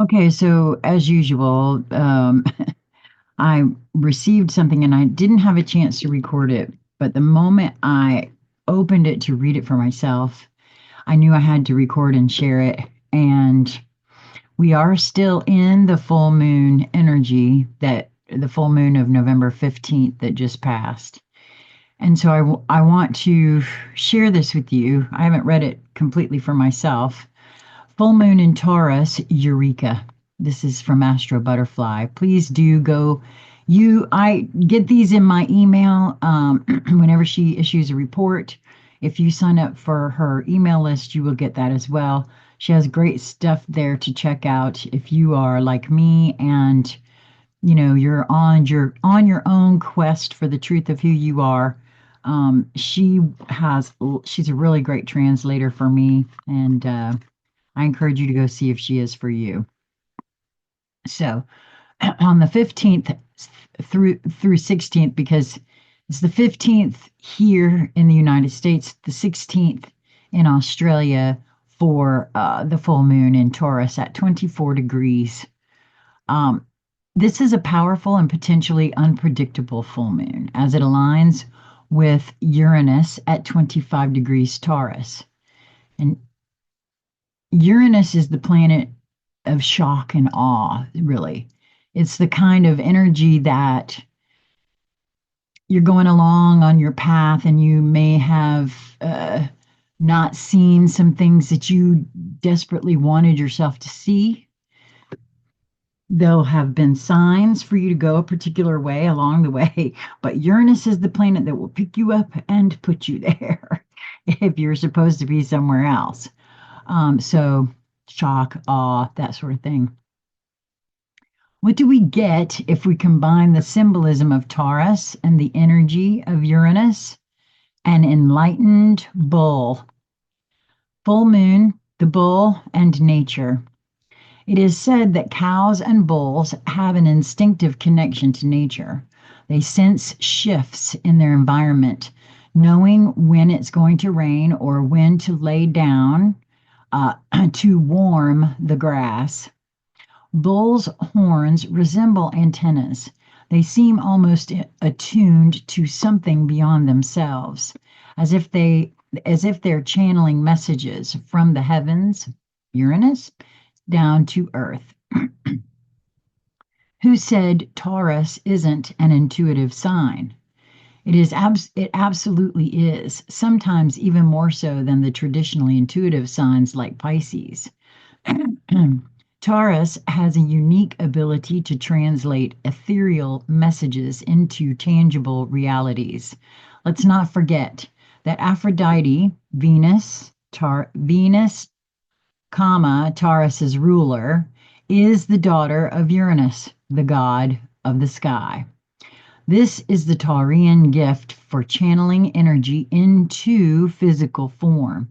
Okay, so as usual, I received something and I didn't have a chance to record it, but the moment I opened it to read it for myself, I knew I had to record and share it. And we are still in the full moon energy, that the full moon of November 15th that just passed. And so I want to share this with you. I haven't read it completely for myself. Full moon in Taurus, Eureka. This is from AstroButterfly. Please do go. I get these in my email whenever she issues a report. If you sign up for her email list, you will get that as well. She has great stuff there to check out if you are like me and you're on your own quest for the truth of who you are. She's a really great translator for me, and I encourage you to go see if she is for you. So on the 15th through 16th, because it's the 15th here in the United States, the 16th in Australia for the full moon in Taurus at 24 degrees. Um, this is a powerful and potentially unpredictable full moon as it aligns with Uranus at 25 degrees Taurus. And Uranus is the planet of shock and awe, really. It's the kind of energy that you're going along on your path and you may have not seen some things that you desperately wanted yourself to see. There'll have been signs for you to go a particular way along the way, but Uranus is the planet that will pick you up and put you there if you're supposed to be somewhere else. So shock, awe, that sort of thing. What do we get if we combine the symbolism of Taurus and the energy of Uranus? An enlightened bull. Full moon, the bull, and nature. It is said that cows and bulls have an instinctive connection to nature. They sense shifts in their environment, knowing when it's going to rain or when to lay down to warm the grass. Bulls' horns resemble antennas. They seem almost attuned to something beyond themselves, as if they're channeling messages from the heavens, Uranus, down to Earth. Who said Taurus isn't an intuitive sign? It absolutely is, sometimes even more so than the traditionally intuitive signs like Pisces. Taurus has a unique ability to translate ethereal messages into tangible realities. Let's not forget that Aphrodite, Venus, Taurus's ruler, is the daughter of Uranus, the god of the sky. This is the Taurian gift for channeling energy into physical form.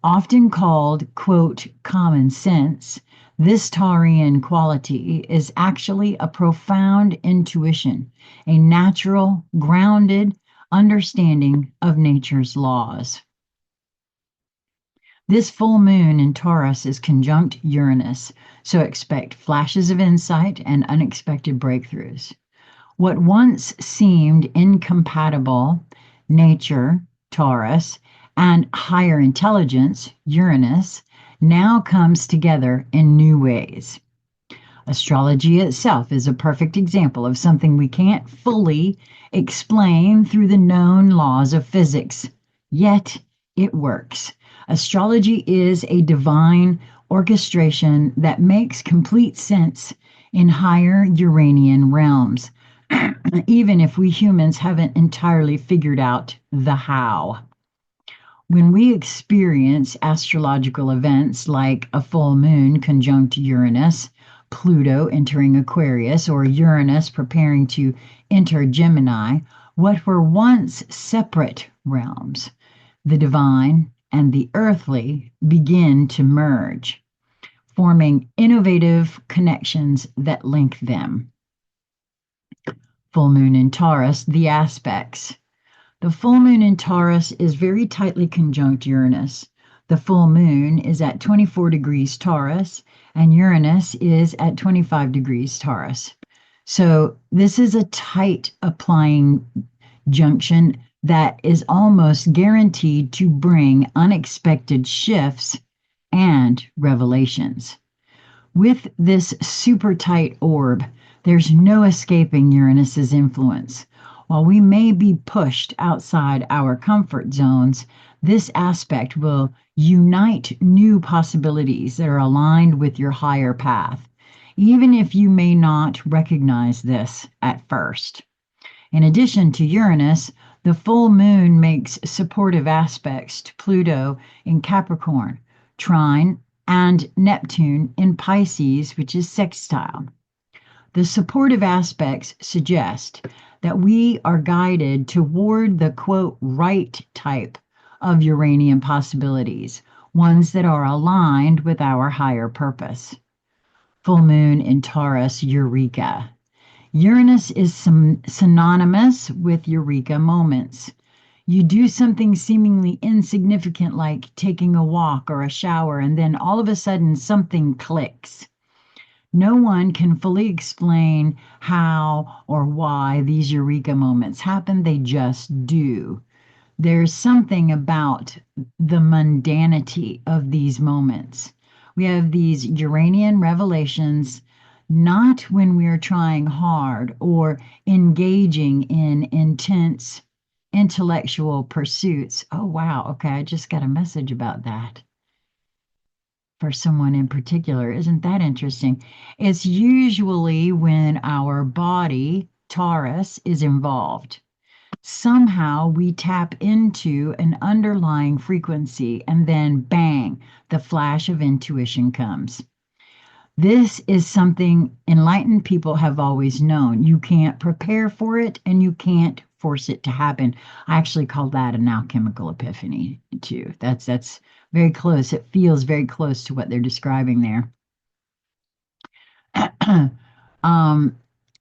Often called, quote, common sense, this Taurian quality is actually a profound intuition, a natural, grounded understanding of nature's laws. This full moon in Taurus is conjunct Uranus, so expect flashes of insight and unexpected breakthroughs. What once seemed incompatible, nature, Taurus, and higher intelligence, Uranus, now comes together in new ways. Astrology itself is a perfect example of something we can't fully explain through the known laws of physics, yet it works. Astrology is a divine orchestration that makes complete sense in higher Uranian realms, even if we humans haven't entirely figured out the how. When we experience astrological events like a full moon conjunct Uranus, Pluto entering Aquarius, or Uranus preparing to enter Gemini, what were once separate realms, the divine and the earthly, begin to merge, forming innovative connections that link them. Full moon in Taurus, the aspects. The full moon in Taurus is very tightly conjunct Uranus. the full moon is at 24 degrees Taurus, and Uranus is at 25 degrees Taurus. So this is a tight applying junction that is almost guaranteed to bring unexpected shifts and revelations. With this super tight orb, there's no escaping Uranus's influence. While we may be pushed outside our comfort zones, this aspect will unite new possibilities that are aligned with your higher path, even if you may not recognize this at first. In addition to Uranus, the full moon makes supportive aspects to Pluto in Capricorn, trine, and Neptune in Pisces, which is sextile. The supportive aspects suggest that we are guided toward the quote right type of Uranian possibilities, ones that are aligned with our higher purpose. Full moon in Taurus, Eureka. Uranus is synonymous with Eureka moments. You do something seemingly insignificant like taking a walk or a shower, and then all of a sudden something clicks. No one can fully explain how or why these Eureka moments happen, they just do. There's something about the mundanity of these moments. We have these Uranian revelations not when we're trying hard or engaging in intense intellectual pursuits. Oh, wow. Okay, I just got a message about that for someone in particular. Isn't that interesting? It's usually when our body, Taurus, is involved. Somehow we tap into an underlying frequency and then bang, the flash of intuition comes. This is something enlightened people have always known. You can't prepare for it and you can't force it to happen. I actually call that an alchemical epiphany too. That's very close. It feels very close to what they're describing there.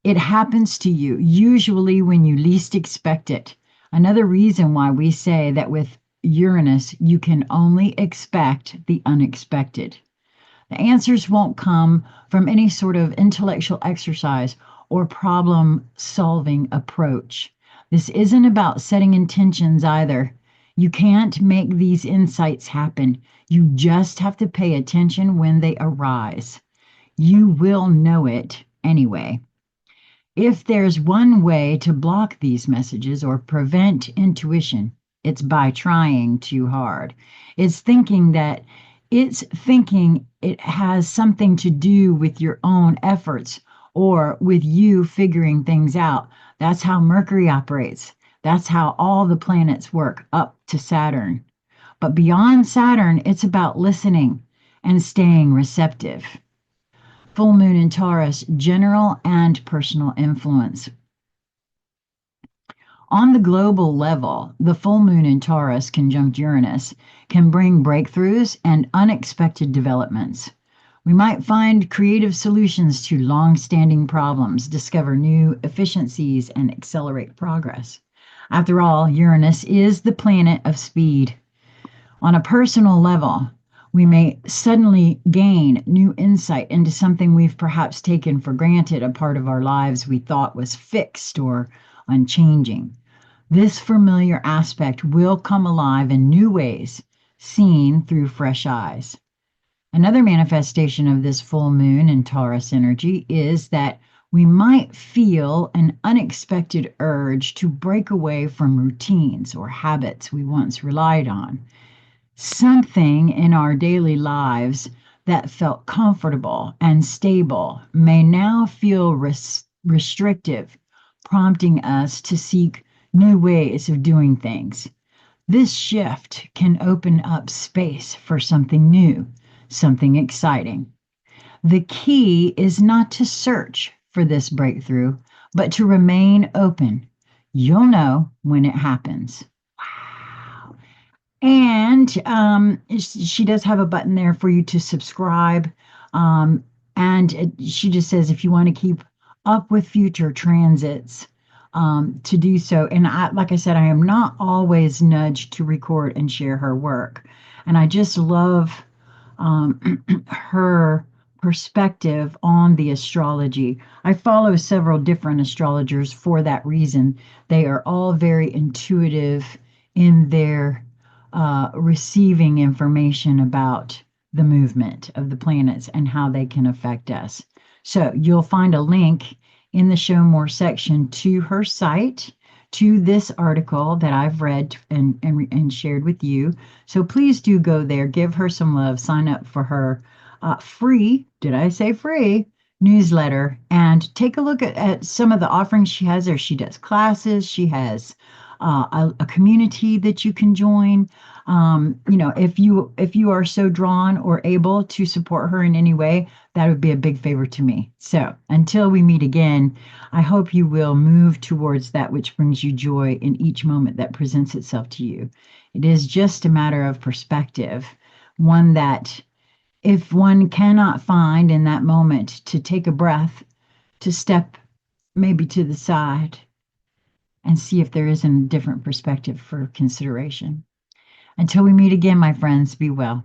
It happens to you, usually when you least expect it. Another reason why we say that with Uranus, you can only expect the unexpected. The answers won't come from any sort of intellectual exercise or problem-solving approach. This isn't about setting intentions either. You can't make these insights happen. You just have to pay attention when they arise. You will know it anyway. If there's one way to block these messages or prevent intuition, it's by trying too hard. It's thinking it has something to do with your own efforts or with you figuring things out. That's how Mercury operates. That's how all the planets work up to Saturn. But beyond Saturn, it's about listening and staying receptive. Full moon in Taurus, general and personal influence. On the global level, the full moon in Taurus conjunct Uranus can bring breakthroughs and unexpected developments. We might find creative solutions to long-standing problems, discover new efficiencies, and accelerate progress. After all, Uranus is the planet of speed. On a personal level, we may suddenly gain new insight into something we've perhaps taken for granted, a part of our lives we thought was fixed or unchanging. This familiar aspect will come alive in new ways, seen through fresh eyes. Another manifestation of this full moon in Taurus energy is that we might feel an unexpected urge to break away from routines or habits we once relied on. Something in our daily lives that felt comfortable and stable may now feel restrictive, prompting us to seek new ways of doing things. This shift can open up space for something new, something exciting. The key is not to search for this breakthrough, but to remain open. You'll know when it happens. Wow. And she does have a button there for you to subscribe. She just says if you want to keep up with future transits, to do so. And like I said, I am not always nudged to record and share her work. And I just love her perspective on the astrology. I follow several different astrologers for that reason. They are all very intuitive in their receiving information about the movement of the planets and how they can affect us. So you'll find a link in the Show More section to her site, to this article that I've read and shared with you. So please do go there, give her some love, sign up for her free, did I say free, newsletter, and take a look at some of the offerings she has there. She does classes, she has a community that you can join. If you are so drawn or able to support her in any way, that would be a big favor to me. So until we meet again, I hope you will move towards that which brings you joy in each moment that presents itself to you. It is just a matter of perspective, one that if one cannot find in that moment to take a breath, to step maybe to the side and see if there isn't a different perspective for consideration. Until we meet again, my friends, be well.